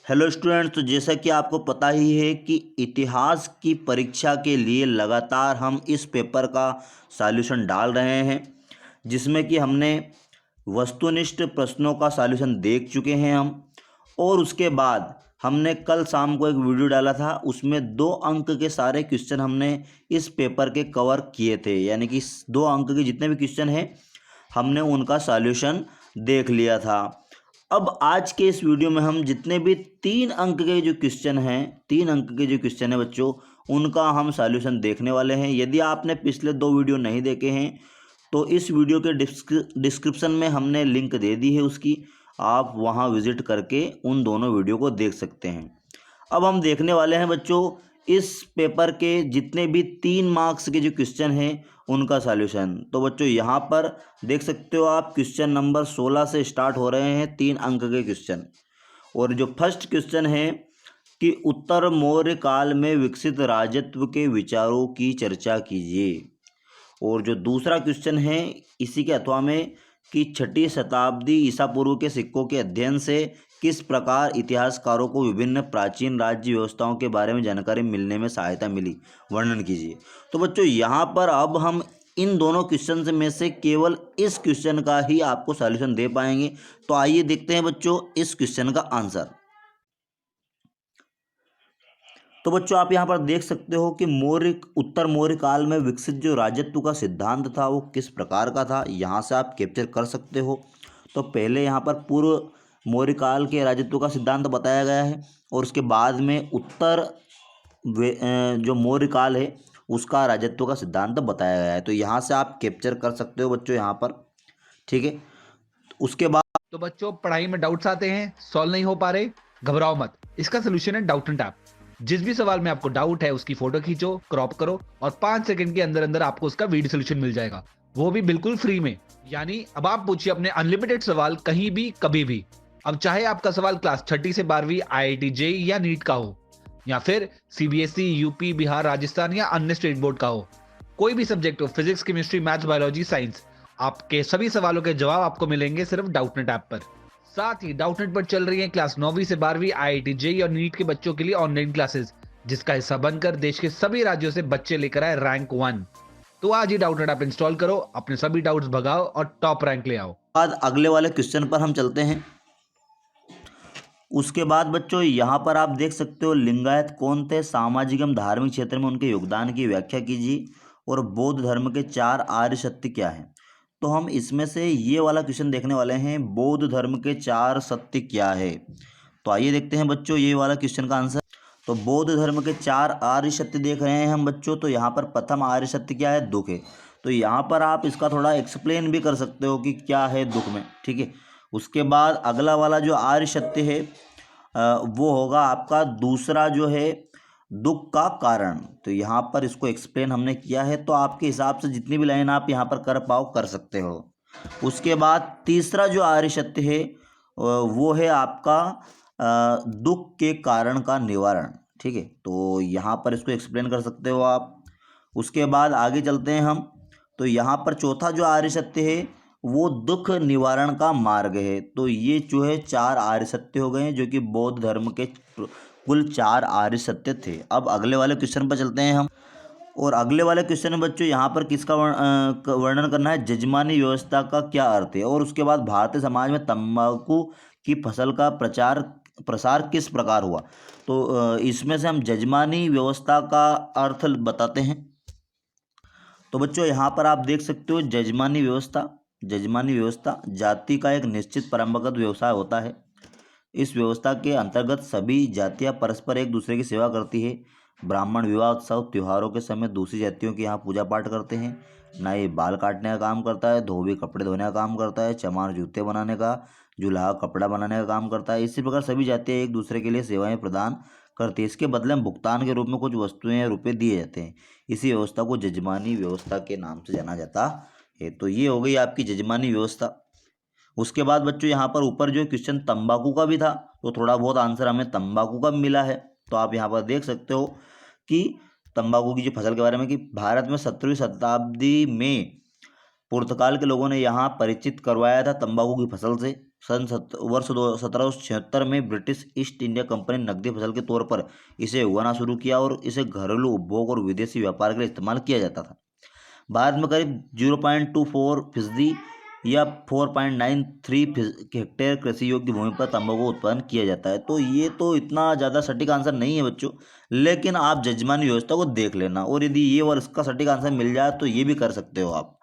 Hello students, तो जैसा कि आपको पता ही है कि इतिहास की परीक्षा के लिए लगातार हम इस पेपर का सॉल्यूशन डाल रहे हैं, जिसमें कि हमने वस्तुनिष्ठ प्रश्नों का सॉल्यूशन देख चुके हैं हम। और उसके बाद हमने कल शाम को एक वीडियो डाला था, उसमें 2 अंक के सारे क्वेश्चन हमने इस पेपर के कवर किए थे, यानी कि 2 अंक के जितने भी क्वेश्चन हैं हमने उनका सॉल्यूशन देख लिया था। अब आज के इस वीडियो में हम जितने भी 3 अंक के जो क्वेश्चन हैं, 3 अंक के जो क्वेश्चन हैं बच्चों, उनका हम सॉल्यूशन देखने वाले हैं। यदि आपने पिछले 2 वीडियो नहीं देखे हैं तो इस वीडियो के डिस्क्रिप्शन में हमने लिंक दे दी है उसकी, आप वहां विजिट करके उन दोनों वीडियो को देख सकते हैं। अब हम देखने वाले हैं बच्चों इस पेपर के जितने भी 3 मार्क्स के जो क्वेश्चन हैं उनका सॉल्यूशन। तो बच्चों यहाँ पर देख सकते हो आप, क्वेश्चन नंबर 16 से स्टार्ट हो रहे हैं 3 अंक के क्वेश्चन। और जो फर्स्ट क्वेश्चन है कि उत्तर मौर्य काल में विकसित राजत्व के विचारों की चर्चा कीजिए। और जो दूसरा क्वेश्चन है इसी के अथवा में कि 6ठी शताब्दी ईसा पूर्व के सिक्कों के अध्ययन से किस प्रकार इतिहासकारों को विभिन्न प्राचीन राज्य व्यवस्थाओं के बारे में जानकारी मिलने में सहायता मिली, वर्णन कीजिए। तो बच्चों यहाँ पर अब हम इन दोनों क्वेश्चन में से केवल इस क्वेश्चन का ही आपको सॉल्यूशन दे पाएंगे। तो आइए देखते हैं बच्चों इस क्वेश्चन का आंसर। तो बच्चों आप यहाँ पर देख सकते हो कि उत्तर मौर्य काल में विकसित जो राजत्व का सिद्धांत था वो किस प्रकार का था, यहाँ से आप कैप्चर कर सकते हो। तो पहले यहाँ पर पूर्व मौर्य काल के राजत्व का सिद्धांत बताया गया है और उसके बाद में जो मौर्य काल है उसका राजत्व का सिद्धांत बताया गया है। तो यहाँ से आप कैप्चर कर सकते हो बच्चों यहाँ पर, ठीक है। उसके बाद तो बच्चों पढ़ाई में डाउट्स आते हैं, सॉल्व नहीं हो पा रहे, घबराओ मत। इसका सोल्यूशन है डाउट एंड टैप। जिस भी सवाल में आपको डाउट है उसकी फोटो खींचो, क्रॉप करो और 5 सेकंड के अंदर अंदर आपको उसका वीडियो सोल्यूशन मिल जाएगा, वो भी बिल्कुल फ्री में। यानी अब आप पूछिए अपने अनलिमिटेड सवाल कहीं भी कभी भी। अब चाहे आपका सवाल क्लास 6ठी से 12वीं IIT जेईई या नीट का हो, या फिर सीबीएसई, यूपी, बिहार, राजस्थान या अन्य स्टेट बोर्ड का हो, कोई भी सब्जेक्ट हो, physics, chemistry, maths, biology, science, आपके सभी सवालों के जवाब आपको मिलेंगे सिर्फ डाउटनेट ऐप पर। साथ ही डाउटनेट पर चल रही है क्लास 9वीं से 12वीं IIT जेईई और नीट के बच्चों के लिए ऑनलाइन क्लासेस, जिसका हिस्सा बनकर देश के सभी राज्यों से बच्चे लेकर आए रैंक 1। तो आज ही डाउटनेट ऐप इंस्टॉल करो, अपने सभी डाउट्स भगाओ और टॉप रैंक ले आओ। अगले वाले क्वेश्चन पर हम चलते हैं। उसके बाद बच्चों यहाँ पर आप देख सकते हो, लिंगायत कौन थे, सामाजिक एवं धार्मिक क्षेत्र में उनके योगदान की व्याख्या कीजिए और बौद्ध धर्म के 4 आर्य सत्य क्या हैं। तो हम इसमें से ये वाला क्वेश्चन देखने वाले हैं, बौद्ध धर्म के 4 सत्य क्या है। तो आइए देखते हैं बच्चों ये वाला क्वेश्चन का आंसर। तो बौद्ध धर्म के 4 आर्य सत्य देख रहे हैं हम बच्चों। तो यहाँ पर प्रथम आर्य सत्य क्या है, दुख है। तो यहाँ पर आप इसका थोड़ा एक्सप्लेन भी कर सकते हो कि क्या है दुख में, ठीक है। उसके बाद अगला वाला जो आर्य सत्य है वो होगा आपका दूसरा जो है दुख का कारण। तो यहाँ पर इसको एक्सप्लेन हमने किया है, तो आपके हिसाब से जितनी भी लाइन आप यहाँ पर कर पाओ कर सकते हो। उसके बाद तीसरा जो आर्य सत्य है वो है आपका दुख के कारण का निवारण, ठीक है। तो यहाँ पर इसको एक्सप्लेन कर सकते हो आप। उसके बाद आगे चलते हैं हम। तो यहाँ पर चौथा जो आर्य सत्य है वो दुख निवारण का मार्ग है। तो ये जो है 4 आर्य सत्य हो गए हैं, जो कि बौद्ध धर्म के कुल 4 आर्य सत्य थे। अब अगले वाले क्वेश्चन पर चलते हैं हम। और अगले वाले क्वेश्चन में बच्चों यहाँ पर किसका वर्णन करना है, जजमानी व्यवस्था का क्या अर्थ है। और उसके बाद भारतीय समाज में तंबाकू की फसल का प्रसार किस प्रकार हुआ। तो इसमें से हम जजमानी व्यवस्था का अर्थ बताते हैं। तो बच्चों यहाँ पर आप देख सकते हो, जजमानी व्यवस्था जाति का एक निश्चित परंपरागत व्यवसाय होता है। इस व्यवस्था के अंतर्गत सभी जातियाँ परस्पर एक दूसरे की सेवा करती है। ब्राह्मण विवाह उत्सव त्योहारों के समय दूसरी जातियों के यहाँ पूजा पाठ करते हैं। नाई बाल काटने का काम करता है, धोबी कपड़े धोने का काम करता है, चमार जूते बनाने का, जुलाहा कपड़ा बनाने का काम करता है। इसी प्रकार सभी जातियाँ एक दूसरे के लिए सेवाएं प्रदान करती है। इसके बदले में भुगतान के रूप में कुछ वस्तुएं या रुपये दिए जाते हैं। इसी व्यवस्था को जजमानी व्यवस्था के नाम से जाना जाता है। तो ये हो गई आपकी जजमानी व्यवस्था। उसके बाद बच्चों यहाँ पर ऊपर जो क्वेश्चन तंबाकू का भी था, तो थोड़ा बहुत आंसर हमें तंबाकू का भी मिला है। तो आप यहाँ पर देख सकते हो कि तंबाकू की जो फसल के बारे में कि भारत में 17वीं शताब्दी में पुर्तगाल के लोगों ने यहाँ परिचित करवाया था तंबाकू की फसल से। वर्ष 1776 में ब्रिटिश ईस्ट इंडिया कंपनी ने नकदी फसल के तौर पर इसे उगाना शुरू किया और इसे घरेलू उपभोग और विदेशी व्यापार के लिए इस्तेमाल किया जाता था। भारत में करीब 0.24% या 4.93 हेक्टेयर कृषि योग्य भूमि पर तंबाकू उत्पादन किया जाता है। तो ये तो इतना ज़्यादा सटीक आंसर नहीं है बच्चों, लेकिन आप जजमानी व्यवस्था को देख लेना और यदि ये और इसका सटीक आंसर मिल जाए तो ये भी कर सकते हो आप।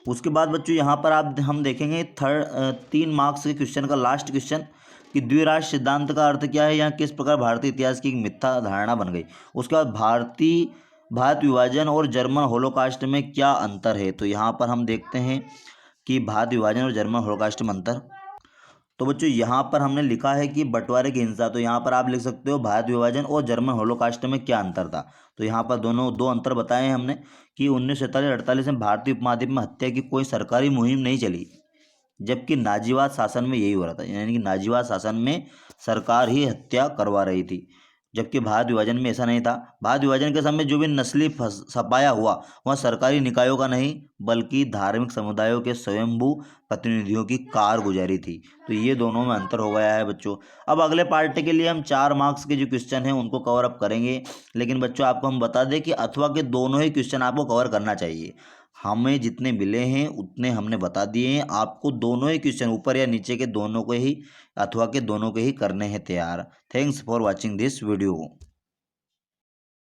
उसके बाद बच्चों यहाँ पर हम देखेंगे 3 मार्क्स के क्वेश्चन का लास्ट क्वेश्चन कि द्विराष्ट्र सिद्धांत का अर्थ क्या है, यहाँ किस प्रकार भारतीय इतिहास की एक मिथ्या धारणा बन गई। उसके बाद भारत विभाजन और जर्मन होलोकास्ट में क्या अंतर है। तो यहाँ पर हम देखते हैं कि भारत विभाजन और जर्मन होलोकास्ट में अंतर। तो बच्चों यहाँ पर हमने लिखा है कि बंटवारे की हिंसा, तो यहाँ पर आप लिख सकते हो भारत विभाजन और जर्मन होलोकास्ट में क्या अंतर था। तो यहाँ पर दो अंतर बताए हैं हमने कि 1947-48 में भारतीय उपमहाद्वीप में हत्या की कोई सरकारी मुहिम नहीं चली, जबकि नाजीवाद शासन में यही हो रहा था, यानी कि नाजीवाद शासन में सरकार ही हत्या करवा रही थी, जबकि भारत विभाजन में ऐसा नहीं था। भारत विभाजन के समय जो भी नस्ली सफाया हुआ वह सरकारी निकायों का नहीं बल्कि धार्मिक समुदायों के स्वयंभू प्रतिनिधियों की कारगुजारी थी। तो ये दोनों में अंतर हो गया है बच्चों। अब अगले पार्ट के लिए हम 4 मार्क्स के जो क्वेश्चन हैं उनको कवर अप करेंगे, लेकिन बच्चों आपको हम बता दें कि अथवा के दोनों ही क्वेश्चन आपको कवर करना चाहिए। हमें जितने मिले हैं उतने हमने बता दिए हैं, आपको दोनों ही क्वेश्चन ऊपर या नीचे के दोनों को ही अथवा के दोनों के ही करने हैं तैयार। Thanks for watching this video.